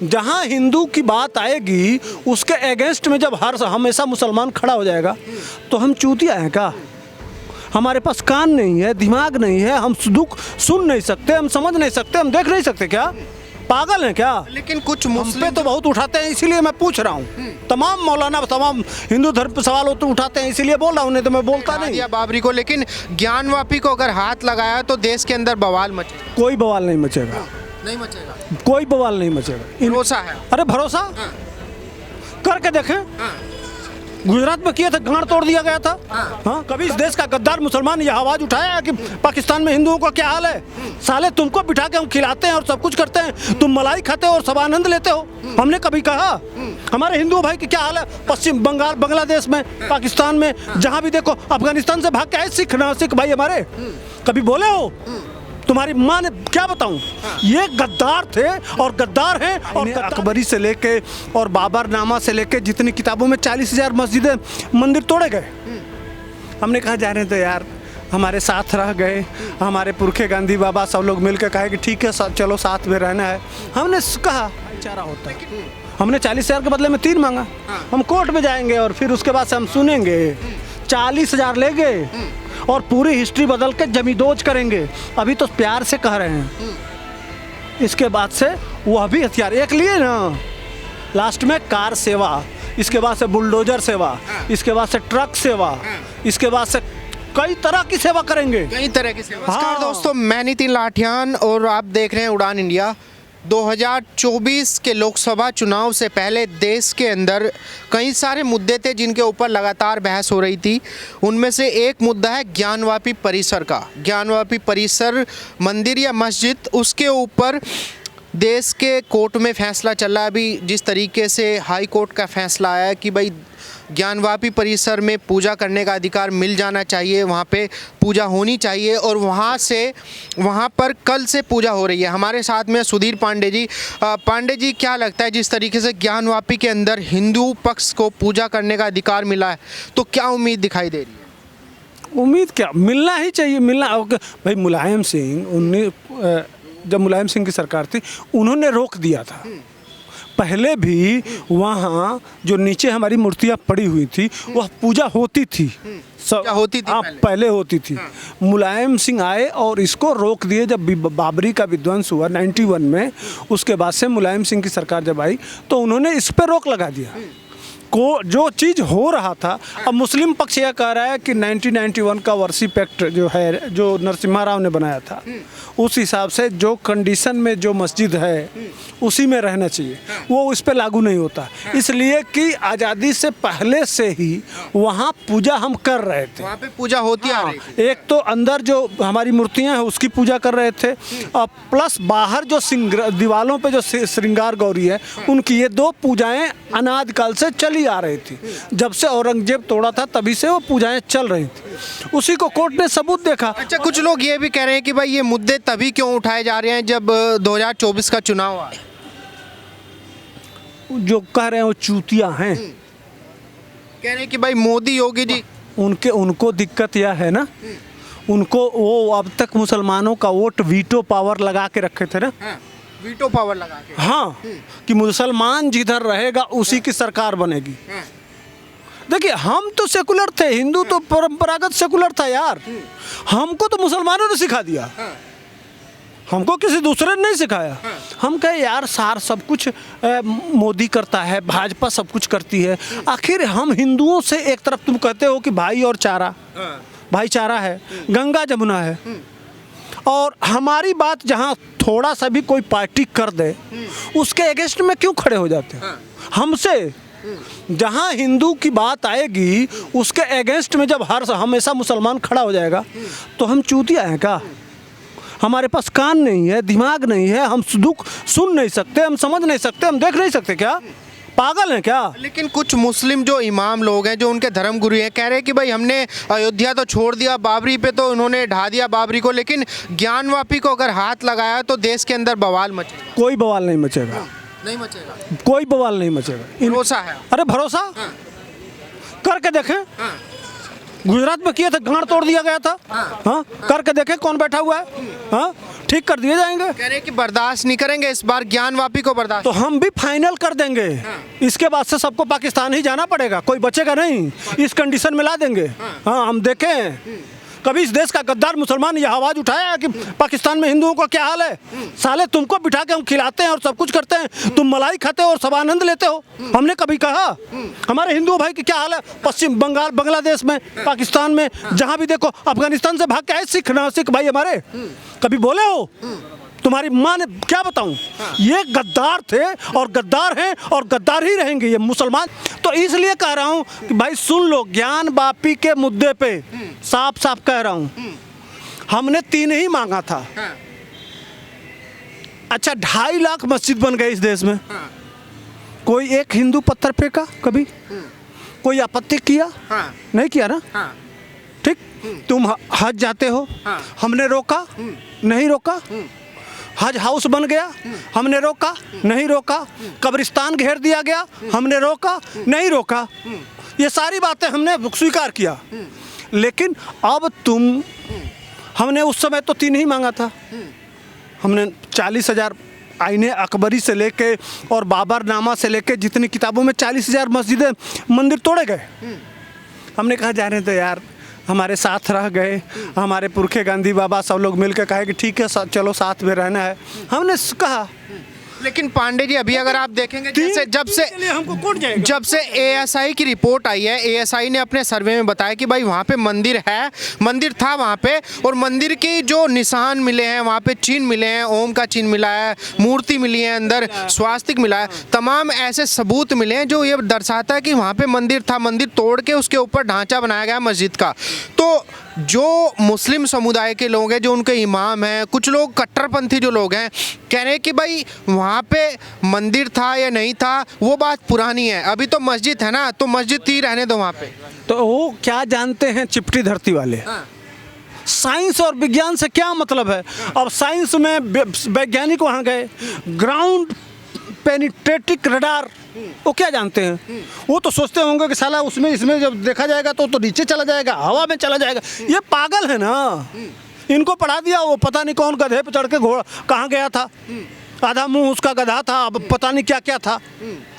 जहाँ हिंदू की बात आएगी उसके अगेंस्ट में जब हर हमेशा मुसलमान खड़ा हो जाएगा तो हम चूतिया हैं क्या? हमारे पास कान नहीं है, दिमाग नहीं है, हम दुख सुन नहीं सकते, हम समझ नहीं सकते, हम देख नहीं सकते क्या? पागल हैं क्या? लेकिन कुछ मुझ पे तो बहुत उठाते हैं, इसीलिए मैं पूछ रहा हूँ। तमाम मौलाना तमाम हिंदू धर्म पे सवाल होते उठाते हैं, इसीलिए बोल रहा हूँ, नहीं तो मैं बोलता नहीं। दिया बाबरी को, लेकिन ज्ञानवापी को अगर हाथ लगाया तो देश के अंदर बवाल मचेगा। कोई बवाल नहीं मचेगा, नहीं मचेगा, कोई बवाल नहीं मचेगा। भरोसा है। अरे भरोसा करके देखें। गुजरात में किया था, गांड तोड़ दिया गया था। हाँ, कभी इस देश का गद्दार मुसलमान ये आवाज उठाया कि पाकिस्तान में हिंदुओं का क्या हाल है? साले तुमको बिठा के हम खिलाते हैं और सब कुछ करते हैं, तुम मलाई खाते हो और सब आनंद लेते हो। हमने कभी कहा हमारे हिंदू भाई की क्या हाल है? पश्चिम बंगाल, बांग्लादेश में, पाकिस्तान में, जहाँ भी देखो, अफगानिस्तान से भाग के आए सिख भाई हमारे, कभी बोले हो? तुम्हारी माँ ने क्या बताऊं, ये गद्दार थे और गद्दार हैं। और अकबरी से लेके और बाबरनामा से लेके जितनी किताबों में 40,000 मस्जिदें मंदिर तोड़े गए। हमने कहा जा रहे थे यार, हमारे साथ रह गए, हमारे पुरखे गांधी बाबा सब लोग मिलकर कहे कि ठीक है चलो साथ में रहना है। हमने कहा भाईचारा होता है। हमने 40,000 के बदले में 3 मांगा। हम कोर्ट में जाएंगे और फिर उसके बाद से हम सुनेंगे। 40,000 ले गए और पूरी हिस्ट्री बदल के जमींदोज करेंगे। अभी तो प्यार से कह रहे हैं, इसके बाद से वह भी हथियार एक लिए ना, लास्ट में कार सेवा, इसके बाद से बुलडोजर सेवा, इसके बाद से ट्रक सेवा, इसके बाद से कई तरह की सेवा करेंगे, कई तरह की सेवा। नमस्कार दोस्तों, मैं नितिन लाठियान और आप देख रहे हैं उड़ान इंडिया। 2024 के लोकसभा चुनाव से पहले देश के अंदर कई सारे मुद्दे थे जिनके ऊपर लगातार बहस हो रही थी। उनमें से एक मुद्दा है ज्ञानवापी परिसर का। ज्ञानवापी परिसर मंदिर या मस्जिद, उसके ऊपर देश के कोर्ट में फैसला चल रहा है। अभी जिस तरीके से हाई कोर्ट का फैसला आया कि भाई ज्ञानवापी परिसर में पूजा करने का अधिकार मिल जाना चाहिए, वहाँ पे पूजा होनी चाहिए और वहाँ पर कल से पूजा हो रही है। हमारे साथ में सुधीर पांडे जी। पांडे जी, क्या लगता है जिस तरीके से ज्ञानवापी के अंदर हिंदू पक्ष को पूजा करने का अधिकार मिला है, तो क्या उम्मीद दिखाई दे रही है? उम्मीद क्या, मिलना ही चाहिए, मिलना। भाई मुलायम सिंह, जब मुलायम सिंह की सरकार थी उन्होंने रोक दिया था। पहले भी वहाँ जो नीचे हमारी मूर्तियाँ पड़ी हुई थी वह पूजा होती थी, होती थी पहले होती थी। मुलायम सिंह आए और इसको रोक दिए। जब बाबरी का विध्वंस हुआ 91 में, उसके बाद से मुलायम सिंह की सरकार जब आई तो उन्होंने इस पर रोक लगा दिया को जो चीज़ हो रहा था। अब मुस्लिम पक्ष यह कह रहा है कि 1991 का वर्शिप एक्ट जो है, जो नरसिम्हा राव ने बनाया था, उस हिसाब से जो कंडीशन में जो मस्जिद है उसी में रहना चाहिए, वो उस पर लागू नहीं होता। इसलिए कि आज़ादी से पहले से ही वहाँ पूजा हम कर रहे थे, वहाँ पे पूजा होती है। एक तो अंदर जो हमारी मूर्तियाँ हैं उसकी पूजा कर रहे थे और प्लस बाहर जो दीवालों पे जो श्रृंगार गौरी है उनकी, ये 2 पूजाएं अनादिकाल से चली आ रही थी। जब से औरंगजेब तोड़ा था तभी से वो पूजाएं चल रही थी। उसी को कोर्ट ने सबूत देखा। अच्छा, कुछ लोग ये भी कह रहे हैं कि भाई ये मुद्दे तभी क्यों उठाए जा रहे हैं जब 2024 का चुनाव आया। जो कह रहे हैं वो चूतिया हैं। कह रहे हैं कि भाई मोदी, योगी जी, उनको दिक्कत यह है ना, उनको वो अब तक मुसलमानों का वोट वीटो पावर लगा के रखे थे ना। वीटो पावर लगा के। हाँ, कि मुसलमान जिधर रहेगा उसी की सरकार बनेगी। देखिए, हम तो सेकुलर थे, हिंदू तो परंपरागत सेकुलर था यार। हमको तो मुसलमानों ने सिखा दिया, हमको किसी दूसरे ने नहीं सिखाया। हम कहे यार सार सब कुछ मोदी करता है, भाजपा सब कुछ करती है। आखिर हम हिंदुओं से एक तरफ तुम कहते हो कि भाई और चारा, भाईचारा है, गंगा जमुना है, और हमारी बात जहाँ थोड़ा सा भी कोई पार्टी कर दे उसके अगेंस्ट में क्यों खड़े हो जाते हैं? हमसे जहाँ हिंदू की बात आएगी उसके अगेंस्ट में जब हर हमेशा मुसलमान खड़ा हो जाएगा तो हम चूतिया हैं क्या? हमारे पास कान नहीं है, दिमाग नहीं है, हम दुख सुन नहीं सकते, हम समझ नहीं सकते, हम देख नहीं सकते क्या? पागल हैं क्या? लेकिन कुछ मुस्लिम जो इमाम लोग हैं, जो उनके धर्म गुरु हैं, कह रहे हैं कि भाई हमने अयोध्या तो छोड़ दिया, बाबरी पे तो उन्होंने ढा दिया बाबरी को, लेकिन ज्ञानवापी को अगर हाथ लगाया तो देश के अंदर बवाल मचेगा। कोई बवाल नहीं मचेगा, नहीं मचेगा, कोई बवाल नहीं मचेगा। भरोसा है। अरे भरोसा करके देखें। गुजरात में किए थे, गांड तोड़ दिया गया था। हाँ, करके देखे कौन बैठा हुआ है। हाँ, ठीक कर दिए जाएंगे। कह रहे हैं कि बर्दाश्त नहीं करेंगे इस बार, ज्ञानवापी को बर्दाश्त। तो हम भी फाइनल कर देंगे। इसके बाद से सबको पाकिस्तान ही जाना पड़ेगा, कोई बचेगा नहीं। इस कंडीशन में ला देंगे। हाँ, हम देखें कभी इस देश का गद्दार मुसलमान यह आवाज उठाया है कि पाकिस्तान में हिंदुओं का क्या हाल है। साले तुमको बिठा के हम खिलाते हैं और सब कुछ करते हैं, तुम मलाई खाते हो और सब आनंद लेते हो। हमने कभी कहा हमारे हिंदू भाई की क्या हाल है पश्चिम बंगाल, बांग्लादेश में, पाकिस्तान में, जहां भी देखो, अफगानिस्तान से भाग के आए सिख ना सिख भाई हमारे, कभी बोले हो? तुम्हारी माँ ने क्या बताऊं, ये गद्दार थे और गद्दार हैं और गद्दार ही रहेंगे ये मुसलमान। तो इसलिए कह रहा हूं कि भाई सुन लो, ज्ञान वापी के मुद्दे पे साफ साफ कह रहा हूं, हमने 3 ही मांगा था। अच्छा, 2.5 लाख मस्जिद बन गए इस देश में, कोई एक हिंदू पत्थर फेंका कभी? कोई आपत्ति किया? नहीं किया ना। ठीक, तुम हज जाते हो, हमने रोका? नहीं रोका। हज हाउस बन गया, हमने रोका? नहीं रोका। कब्रिस्तान घेर दिया गया, हमने रोका? नहीं रोका। ये सारी बातें हमने स्वीकार किया। लेकिन अब तुम, हमने उस समय तो 3 ही मांगा था। हमने 40,000 आईने अकबरी से लेके और बाबरनामा से लेके जितनी किताबों में 40,000 मस्जिदें मंदिर तोड़े गए। हमने कहा जाने दो यार, हमारे साथ रह गए, हमारे पुरखे गांधी बाबा सब लोग मिलकर कहे कि ठीक है चलो साथ में रहना है, हमने कहा। लेकिन पांडे जी, अभी अगर आप देखेंगे जैसे जब से एएसआई की रिपोर्ट आई है, एएसआई ने अपने सर्वे में बताया कि भाई वहाँ पे मंदिर है, मंदिर था वहाँ पे, और मंदिर के जो निशान मिले हैं वहाँ पे, चिन्ह मिले हैं, ओम का चिन्ह मिला है, मूर्ति मिली है, अंदर स्वास्तिक मिला है, तमाम ऐसे सबूत मिले हैं जो ये दर्शाता है कि वहाँ पे मंदिर था। मंदिर तोड़ के उसके ऊपर ढांचा बनाया गया मस्जिद का। तो जो मुस्लिम समुदाय के लोग हैं, जो उनके इमाम हैं, कुछ लोग कट्टरपंथी जो लोग हैं, कह रहे हैं कि भाई वहाँ पे मंदिर था या नहीं था वो बात पुरानी है, अभी तो मस्जिद है ना, तो मस्जिद ही रहने दो वहाँ पे। तो वो क्या जानते हैं चिपटी धरती वाले? साइंस और विज्ञान से क्या मतलब है? अब साइंस में वैज्ञानिक वहाँ गए, ग्राउंड पेनिट्रेटिक रडार, वो क्या जानते हैं? वो तो सोचते होंगे कि साला उसमें इसमें जब देखा जाएगा तो नीचे चला जाएगा, हवा में चला जाएगा। ये पागल है ना, इनको पढ़ा दिया, वो पता नहीं कौन गधे पे चढ़ के घोड़ा कहाँ गया था, आधा मुंह उसका गधा था, अब पता नहीं क्या क्या था।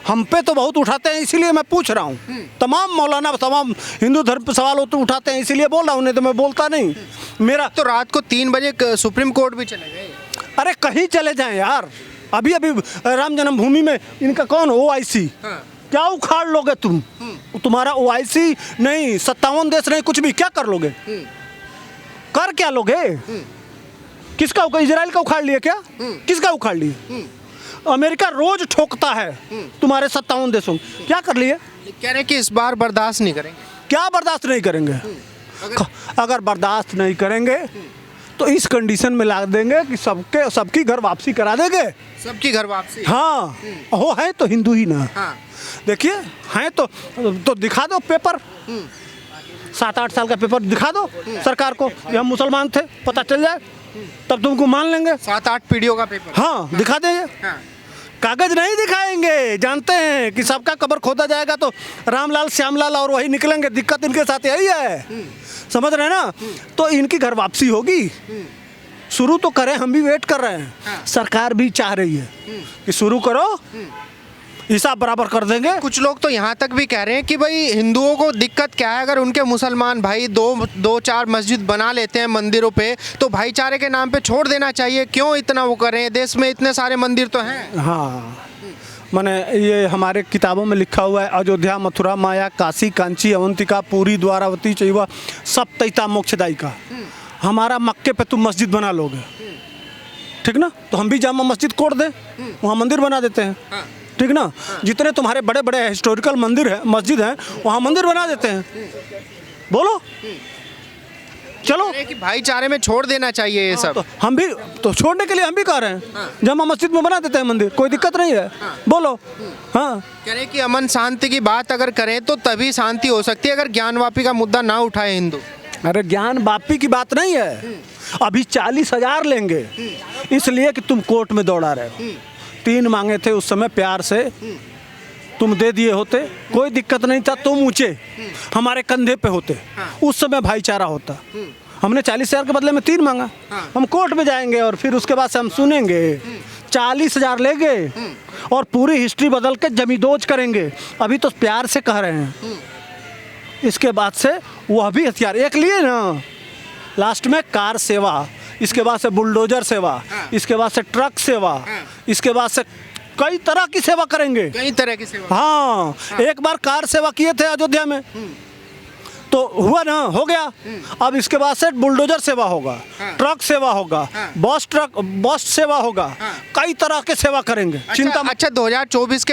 हम पे तो बहुत उठाते हैं, इसीलिए मैं पूछ रहा हूँ। तमाम मौलाना, तमाम हिंदू धर्म पे सवाल तो उठाते हैं, इसीलिए बोल रहा हूँ, नहीं तो मैं बोलता नहीं। मेरा तो रात को 3 बजे सुप्रीम कोर्ट भी चले गए। अरे कहीं चले जाएं यार, अभी अभी राम जन्मभूमि में इनका कौन OIC, क्या उखाड़ लोगे तुम? तुम्हारा OIC नहीं, 57 देश नहीं, कुछ भी, क्या कर लोगे? कर क्या लोगे? किसका? इजराइल का उखाड़ लिए क्या? किसका उखाड़ लिए? अमेरिका रोज ठोकता है तुम्हारे 57 देशों, क्या कर लिए? कह रहे कि इस बार बर्दाश्त नहीं करेंगे। क्या बर्दाश्त नहीं करेंगे? अगर बर्दाश्त नहीं करेंगे तो इस कंडीशन में ला देंगे कि सबकी घर वापसी करा देंगे। सबकी घर वापसी? हाँ, वो है तो हिंदू ही ना। देखिए, हैं तो दिखा दो पेपर, 7-8 साल का पेपर दिखा दो सरकार को, ये हम मुसलमान थे, पता चल जाए, तब तुमको मान लेंगे। 7-8 पीढ़ियों का पेपर? हाँ, दिखा देंगे। कागज नहीं दिखाएंगे, जानते हैं कि सबका कब्र खोदा जाएगा तो रामलाल श्यामलाल और वही निकलेंगे। दिक्कत इनके साथ यही है, समझ रहे हैं ना? तो इनकी घर वापसी होगी, शुरू तो करें, हम भी वेट कर रहे हैं, सरकार भी चाह रही है कि शुरू करो, हिसाब बराबर कर देंगे। कुछ लोग तो यहाँ तक भी कह रहे हैं कि भाई हिंदुओं को दिक्कत क्या है, अगर उनके मुसलमान भाई 2-4 मस्जिद बना लेते हैं मंदिरों पे, तो भाईचारे के नाम पे छोड़ देना चाहिए, क्यों इतना वो कर रहे हैं? देश में इतने सारे मंदिर तो हैं। हाँ, मैंने ये हमारे किताबों में लिखा हुआ है, अयोध्या, मथुरा, माया, काशी, कांची, अवंतिका, पूरी, द्वारावती, चैवा, सब तैता मोक्षदायिका। हमारा मक्के पे तुम मस्जिद बना लोगे, ठीक ना? तो हम भी जामा मस्जिद कोड दें, वहाँ मंदिर बना देते हैं, ठीक ना? जितने तुम्हारे बड़े बड़े हिस्टोरिकल मंदिर हैं, मस्जिद हैं, वहाँ मंदिर बना देते हैं। बोलो, चलो कि भाईचारे में छोड़ देना चाहिए ये सब। तो हम भी तो छोड़ने के लिए हम भी कह रहे हैं, जामा मस्जिद में बना देते हैं मंदिर, कोई दिक्कत नहीं है। बोलो। हाँ, कह रहे हैं कि अमन शांति की बात अगर करें तो तभी शांति हो सकती है, अगर ज्ञानवापी का मुद्दा ना उठाए हिंदू। अरे ज्ञान वापी की बात नहीं है, अभी 40,000 लेंगे, इसलिए कि तुम कोर्ट में दौड़ा रहे हो। 3 मांगे थे उस समय प्यार से, तुम दे दिए होते, कोई दिक्कत नहीं था, तुम ऊंचे हमारे कंधे पे होते, उस समय भाईचारा होता। हमने 40,000 के बदले में 3 मांगा, हम कोर्ट में जाएंगे और फिर उसके बाद से हम सुनेंगे 40,000 ले गए और पूरी हिस्ट्री बदल के जमींदोज करेंगे। अभी तो प्यार से कह रहे हैं, इसके बाद से वह भी हथियार एक लिए ना, लास्ट में कार सेवा, इसके बाद से बुलडोजर सेवा, इसके बाद से ट्रक सेवा, इसके बाद से कई तरह की सेवा करेंगे। कई तरह की सेवा। हाँ, एक बार कार सेवा किए थे अयोध्या में, तो हुआ ना, हो गया। अब इसके बाद से बुलडोजर सेवा होगा, ट्रक सेवा होगा, बस सेवा होगा, कई तरह के सेवा करेंगे। चिंता मत। अच्छा 2024 के